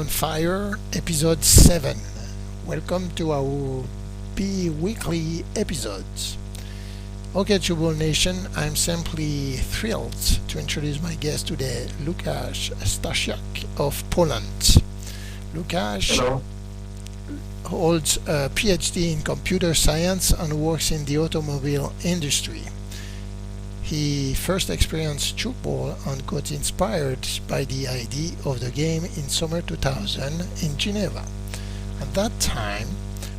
on Fire, episode 7. Welcome to our bi-weekly episodes. Okay, Tchoukball Nation, I'm simply thrilled to introduce my guest today, Lukasz Stasiak of Poland. Lukasz Hello. holds a PhD in computer science and works in the automobile industry. He first experienced Tchoukball and got inspired by the idea of the game in summer 2000 in Geneva. At that time,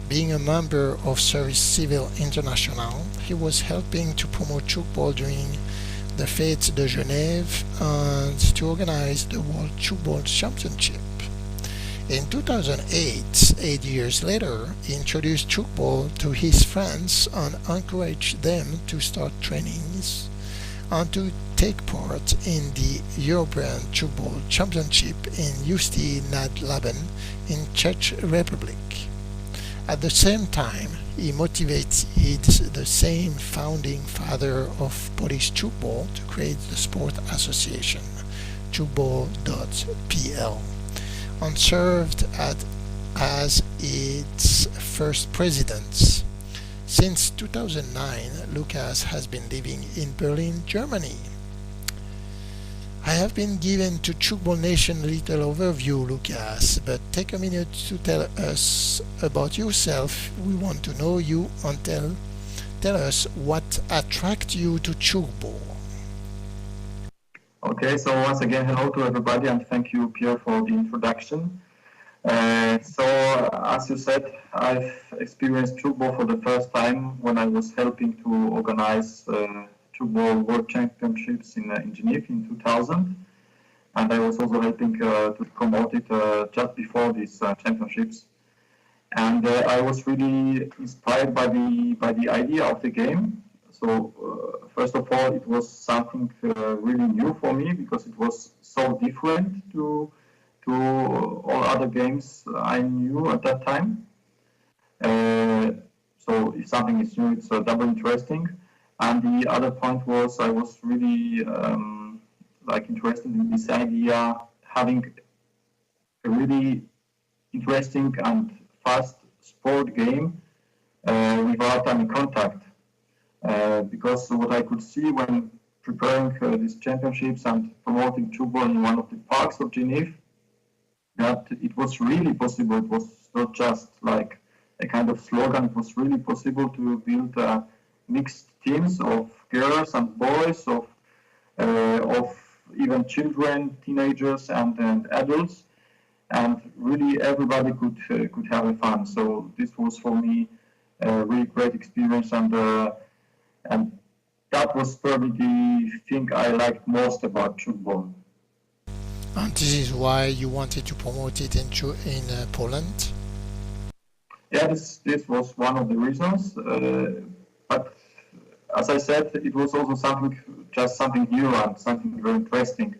being a member of Service Civil International, he was helping to promote Tchoukball during the Fêtes de Genève and to organize the World Tchoukball Championship. In 2008, 8 years later, he introduced Tchoukball to his friends and encouraged them to start trainings and to take part in the European Tchoukball Championship in Ústí nad Labem in Czech Republic. At the same time, he motivated the same founding father of Polish Tchoukball to create the sport association, Tchoukball.pl, and served as its first president. Since 2009, Lukasz has been living in Berlin, Germany. I have been given to Tchoukball Nation a little overview, Lukasz, but take a minute to tell us about yourself. We want to know you and tell us what attracts you to Tchoukball. Okay, so once again, hello to everybody, and thank you, Pierre, for the introduction. As you said, I've experienced Tchoukball for the first time when I was helping to organize Tchoukball World Championships in Geneva in 2000, and I was also helping to promote it just before these championships. And I was really inspired by the idea of the game. So first of all, it was something really new for me because it was so different to all other games I knew at that time. So if something is new, it's double interesting. And the other point was I was really interested in this idea, having a really interesting and fast sport game without any contact. Because what I could see when preparing these championships and promoting Tchoukball in one of the parks of Geneva, that it was really possible. It was not just like a kind of slogan. It was really possible to build mixed teams of girls and boys, of even children, teenagers, and adults, and really everybody could have fun. So this was for me a really great experience, and that was probably the thing I liked most about Tchoukball. And this is why you wanted to promote it in Poland? Yeah, this was one of the reasons. But as I said, it was also something new and something very interesting.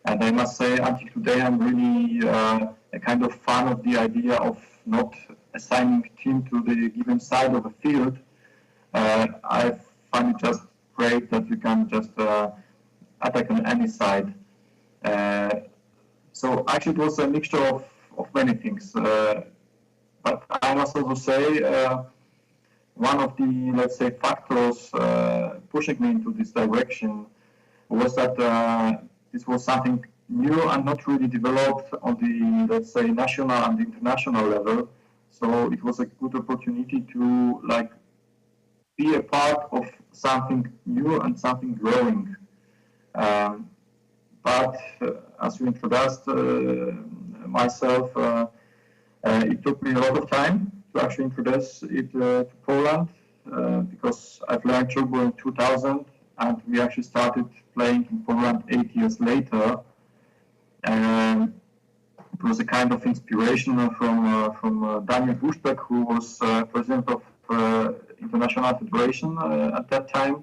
And I must say, until today, I'm really a kind of fan of the idea of not assigning team to the given side of a field. I find it just great that you can just attack on any side. So actually, it was a mixture of many things. But I must also say, one of the, let's say, factors pushing me into this direction was that this was something new and not really developed on the, let's say, national and international level. So it was a good opportunity to be a part of something new and something growing. But as you introduced myself, it took me a lot of time to actually introduce it to Poland because I've learned Tchoukball in 2000 and we actually started playing in Poland 8 years later. And it was a kind of inspiration from Daniel Buszbeck, who was president of International Federation at that time.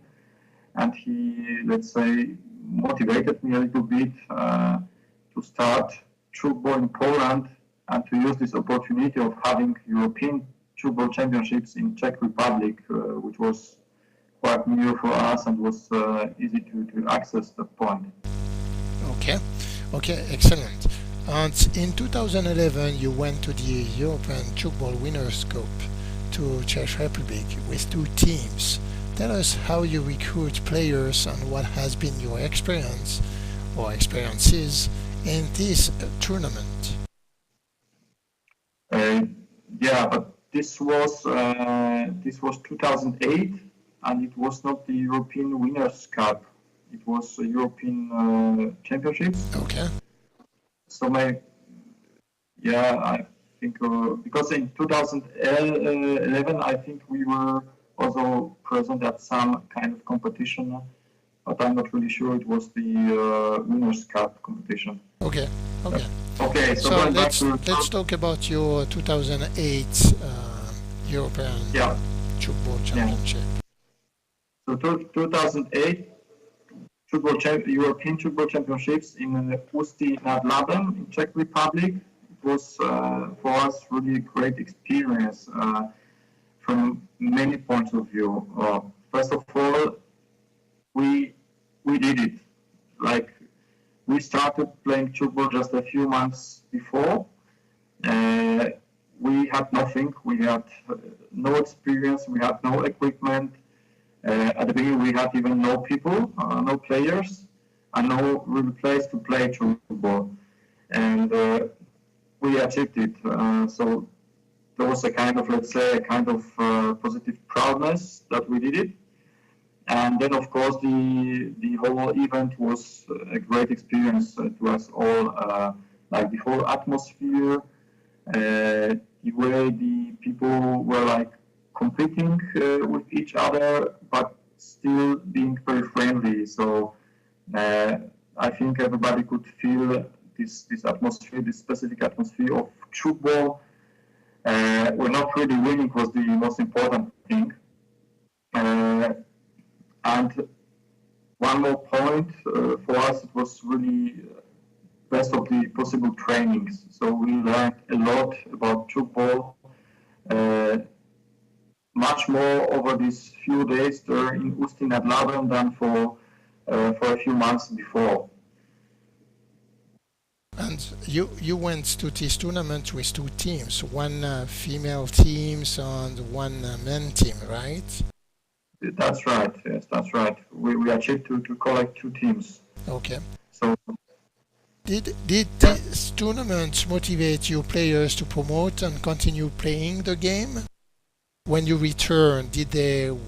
And he, let's say, motivated me a little bit to start Tchoukball in Poland and to use this opportunity of having European Tchoukball Championships in Czech Republic, which was quite new for us and was easy to access that point. Okay, excellent. And in 2011, you went to the European Tchoukball Winners' Cup to Czech Republic with two teams. Tell us how you recruit players and what has been your experience or experiences in this tournament. Yeah, but this was 2008, and it was not the European Winners' Cup. It was European Championships. Okay. So I think because in 2011, I think we were also present at some kind of competition, but I'm not really sure it was the Winners' Cup competition. Okay. Okay. Okay. So let's talk about your 2008 European Tchoukball Championship. So 2008 European Tchoukball Championships in Ústí nad Labem in Czech Republic. It was for us really a great experience from many points of view. First of all, we did it. Like, we started playing Tchoukball just a few months before. We had nothing. We had no experience. We had no equipment. At the beginning, we had even no people, no players, and no real place to play Tchoukball. And we achieved it. So there was a kind of, let's say, positive proudness that we did it. And then, of course, the whole event was a great experience to us all. Like the whole atmosphere, the way the people were like competing with each other, but still being very friendly. So I think everybody could feel this atmosphere, this specific atmosphere of Tchoukball. We're not really winning was the most important thing. And one more point, for us it was really best of the possible trainings. So we learned a lot about Tchoukball, much more over these few days there in Ústí nad Labem than for a few months before. And you went to this tournament with two teams, one female team and one men team, right? That's right. Yes, that's right. We achieved to collect two teams. Okay. So did this tournament motivate your players to promote and continue playing the game? When you returned,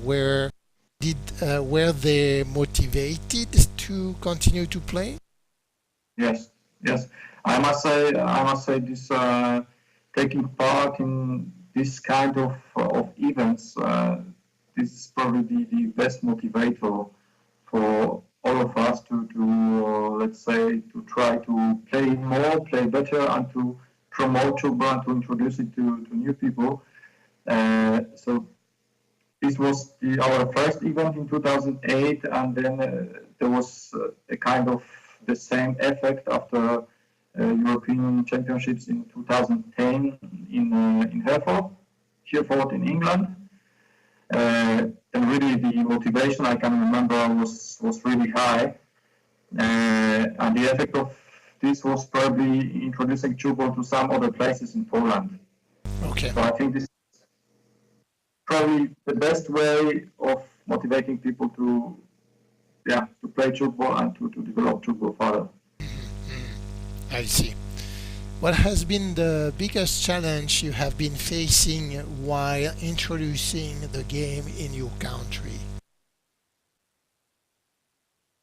were they motivated to continue to play? Yes. I must say this taking part in this kind of events. This is probably the best motivator for all of us to let's say, to try to play more, play better, and to promote Tchoukball and to introduce it to new people. So this was our first event in 2008, and then there was a kind of the same effect after European Championships in 2010 in Hereford in England. And really the motivation, I can remember, was really high. And the effect of this was probably introducing Tchoukball to some other places in Poland. Okay. So I think this is probably the best way of motivating people to play Tchoukball and to develop Tchoukball further. I see. What has been the biggest challenge you have been facing while introducing the game in your country?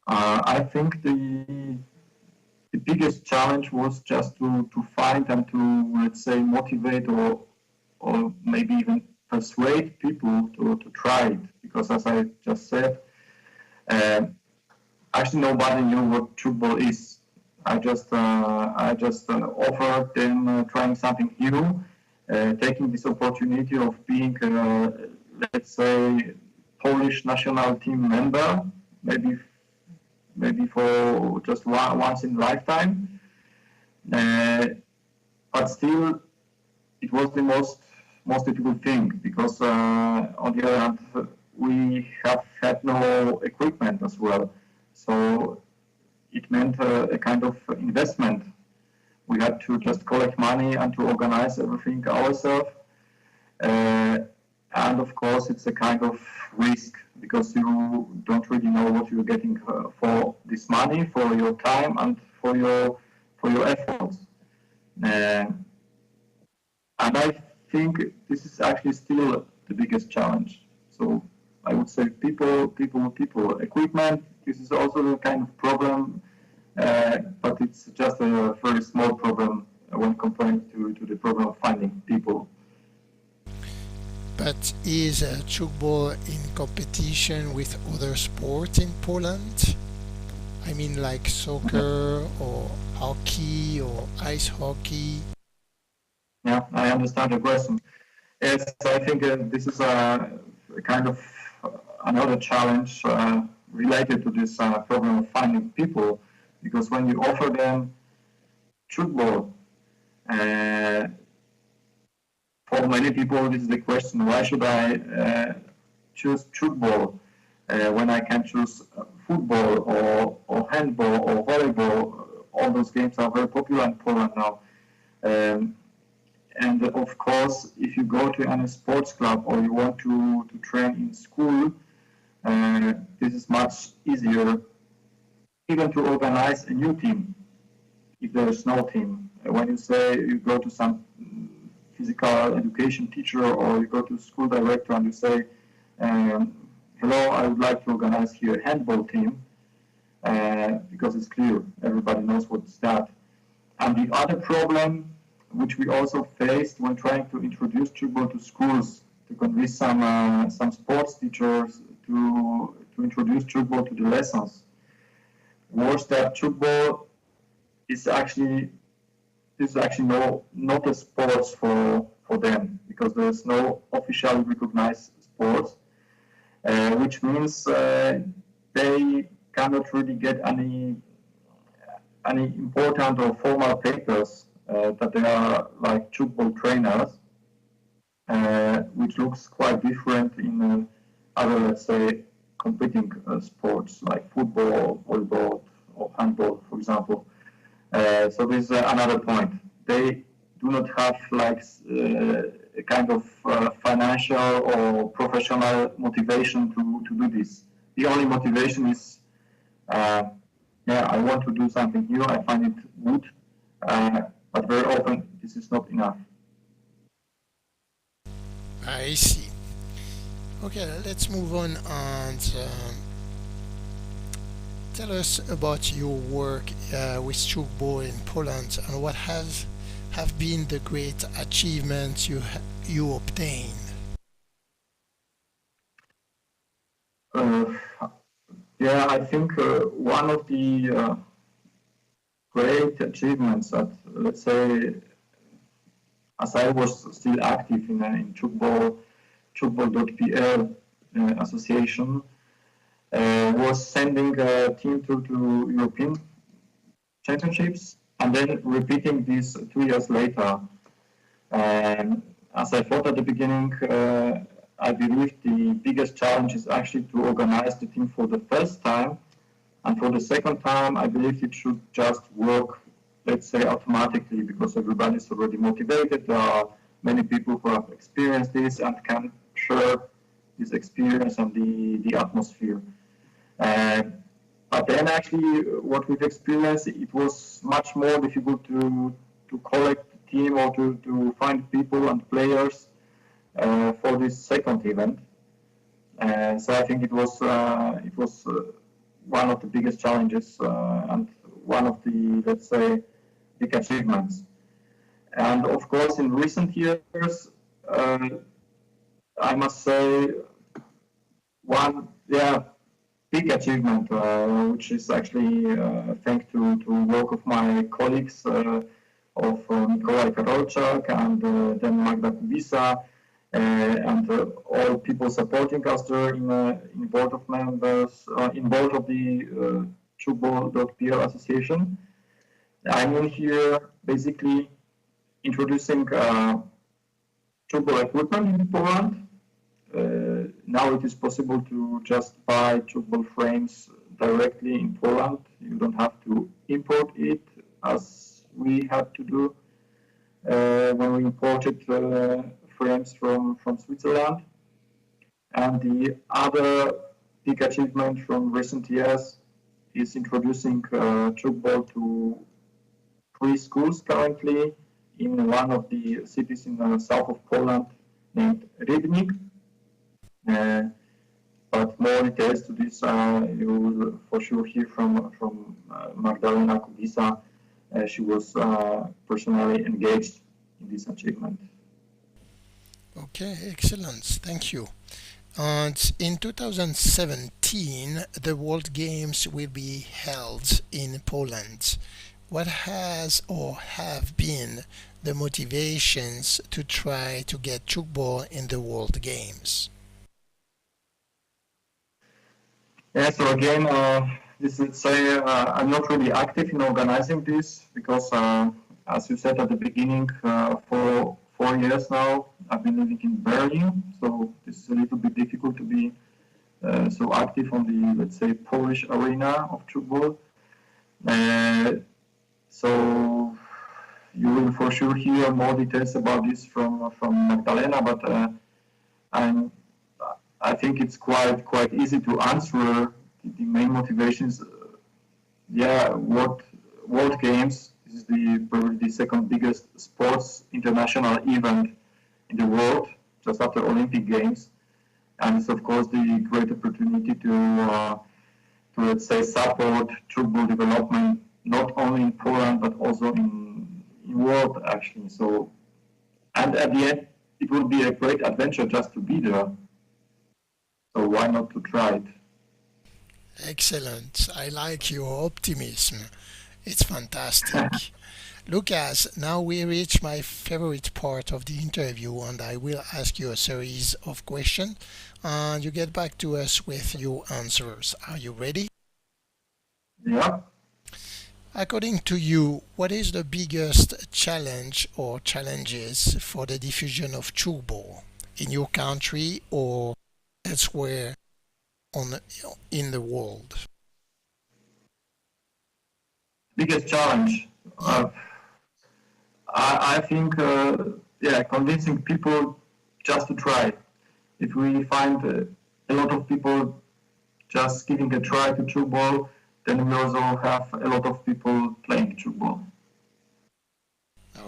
I think the biggest challenge was just to find and to, let's say, motivate or maybe even persuade people to try it. Because as I just said, actually nobody knew what Tchoukball is. I just offered them trying something new, taking this opportunity of being, let's say, Polish national team member, maybe for just once in a lifetime. But still, it was the most difficult thing because, on the other hand, we have had no equipment as well. So it meant a kind of investment we had to just collect money and to organize everything ourselves. And of course, it's a kind of risk because you don't really know what you're getting for this money, for your time, and for your efforts. And I think this is actually still the biggest challenge. So I would say people, equipment. This is also a kind of problem, but it's just a very small problem when compared to the problem of finding people. But is Tchoukball in competition with other sports in Poland? I mean, like soccer or hockey or ice hockey? Yeah, I understand the question. Yes, I think this is a kind of another challenge related to this problem of finding people, because when you offer them Tchoukball, for many people, this is the question: why should I choose Tchoukball when I can choose football or handball or volleyball? All those games are very popular in Poland now. And of course, if you go to any sports club or you want to train in school, this is much easier even to organize a new team if there is no team. When you say you go to some physical education teacher or you go to school director and you say, hello, I would like to organize here a handball team, because it's clear, everybody knows what's that. And the other problem, which we also faced when trying to introduce Tchoukball to schools, to convince some sports teachers to introduce Tchoukball to the lessons, was that Tchoukball is actually not a sports for them, because there's no officially recognized sports, which means they cannot really get any important or formal papers that they are like Tchoukball trainers, which looks quite different in other, let's say, competing sports like football, volleyball, or handball, for example. So this is another point. They do not have like a kind of financial or professional motivation to do this. The only motivation is, I want to do something new. I find it good, but very often this is not enough. I see. Okay, let's move on and tell us about your work with Tchoukball in Poland and what have been the great achievements you obtained. I think one of the great achievements that, let's say, as I was still active in Tchoukball.pl association, was sending a team to European championships and then repeating this 2 years later. As I thought at the beginning, I believe the biggest challenge is actually to organize the team for the first time. And for the second time, I believe it should just work, let's say, automatically, because everybody is already motivated. There are many people who have experienced this and can share this experience and the atmosphere. But then actually what we've experienced, it was much more difficult to collect the team or to find people and players for this second event. So I think it was one of the biggest challenges and one of the, let's say, big achievements. And of course, in recent years, I must say one, big achievement, which is actually thanks to work of my colleagues of Mikołaj Karolczak and then Magda Kubisa, and all people supporting us there in board of members, in board of the Tchoukball.pl association. I mean here basically introducing Tchoukball equipment in Poland. Now it is possible to just buy Tchoukball frames directly in Poland. You don't have to import it as we had to do when we imported frames from Switzerland. And the other big achievement from recent years is introducing Tchoukball to 3 schools currently in one of the cities in the south of Poland named Rybnik. But more details to this you will for sure hear from Magdalena Kubisa. She was personally engaged in this achievement. Okay, excellent. Thank you. And in 2017, the World Games will be held in Poland. What has or have been the motivations to try to get Tchoukball in the World Games? Yeah, so again, this would say I'm not really active in organizing this because, as you said at the beginning, for 4 years now, I've been living in Berlin, so this is a little bit difficult to be so active on the, let's say, Polish arena of Tchoukball. So you will for sure hear more details about this from Magdalena, but I think it's quite easy to answer. The main motivations, World Games. This is probably the second biggest sports international event in the world, just after Olympic Games, and it's of course the great opportunity to let's say support Tchoukball development not only in Poland but also in world actually. So, and at the end, it will be a great adventure just to be there. So why not to try it? Excellent. I like your optimism. It's fantastic. Łukasz, now we reach my favorite part of the interview, and I will ask you a series of questions, and you get back to us with your answers. Are you ready? Yeah. According to you, what is the biggest challenge or challenges for the diffusion of Tchoukball in your country or elsewhere in the world? Biggest challenge. I think, convincing people just to try. If we find a lot of people just giving a try to Tchoukball, then we also have a lot of people playing Tchoukball.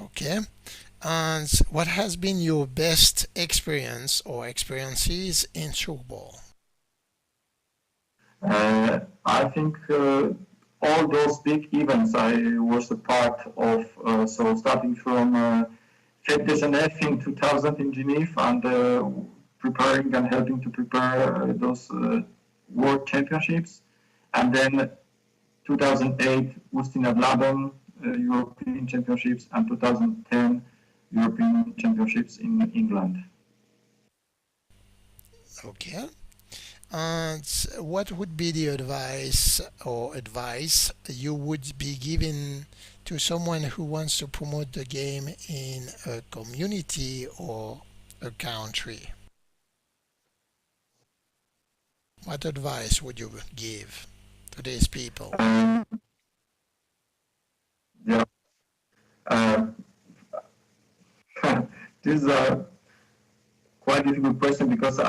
Okay. And what has been your best experience or experiences in Tchoukball? I think all those big events I was a part of, so starting from Fête des Genève in 2000 in Geneva and preparing and helping to prepare those World Championships, and then 2008 Austin and Laban European Championships, and 2010 European Championships in England. Okay. And what would be the advice you would be giving to someone who wants to promote the game in a community or a country? What advice would you give to these people? Yeah. This is a quite difficult question because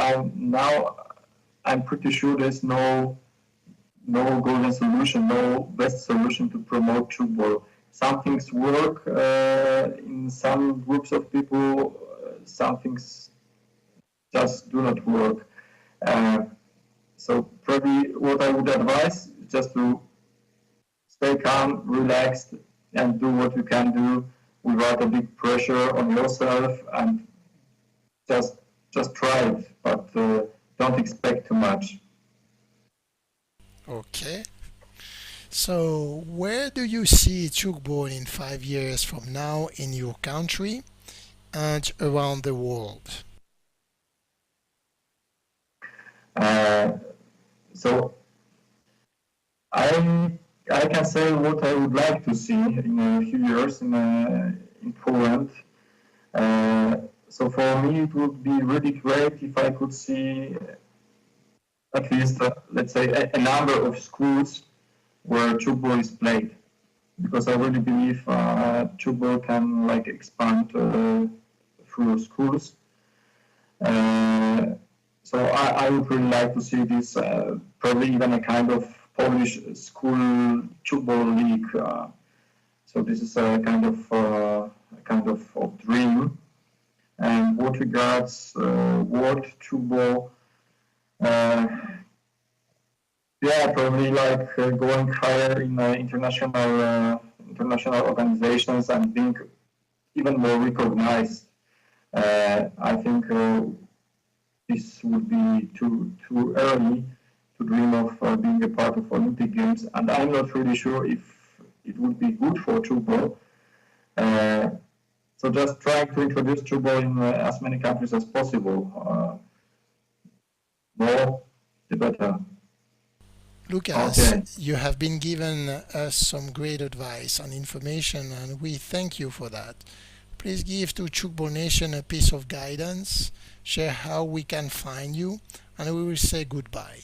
I'm pretty sure there's no golden solution, no best solution to promote Tchoukball. Some things work in some groups of people, some things just do not work. So probably what I would advise is just to stay calm, relaxed, and do what you can do without a big pressure on yourself, and just try it, but don't expect too much. Okay. So where do you see Tchoukball in 5 years from now in your country and around the world? So I can say what I would like to see in a few years in Poland. So for me, it would be really great if I could see at least, let's say, a number of schools where Tchoukball is played. because I really believe Tchoukball can like expand through schools. So I would really like to see this, probably even a kind of Polish school Tchoukball league. So this is a kind of dream. And what regards world Tchoukball, yeah, probably like going higher in international organizations and being even more recognized. I think this would be too early to dream of being a part of Olympic Games, and I'm not really sure if it would be good for Tchoukball. So just trying to introduce Tchoukball in as many countries as possible. More, the better. Lukasz, Okay. you have been given us some great advice and information, and we thank you for that. Please give to Tchoukball Nation a piece of guidance, share how we can find you, and we will say goodbye.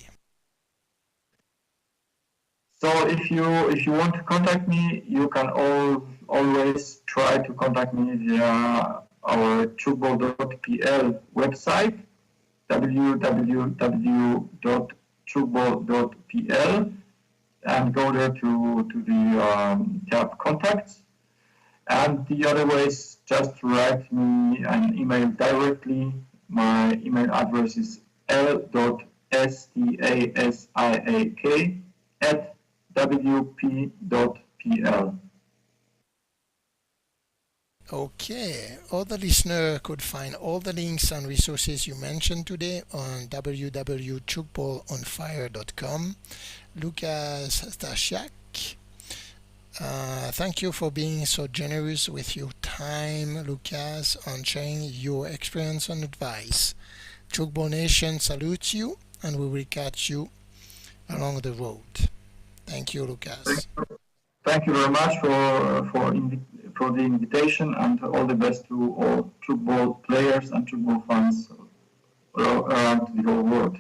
So if you want to contact me, you can always try to contact me via our tchoukball.pl website, www.tchoukball.pl, and go there to the tab contacts. And the other way is just write me an email directly. My email address is l.stasiak@wp.pl. Okay, all the listener could find all the links and resources you mentioned today on www.tchoukballonfire.com. Lukasz Stasiak, thank you for being so generous with your time, Lukasz, and sharing your experience and advice. Tchoukball Nation salutes you, and we will catch you along the road. Thank you, Lukasz. Thank you very much for the invitation, and all the best to all Tchoukball players and Tchoukball fans around the whole world.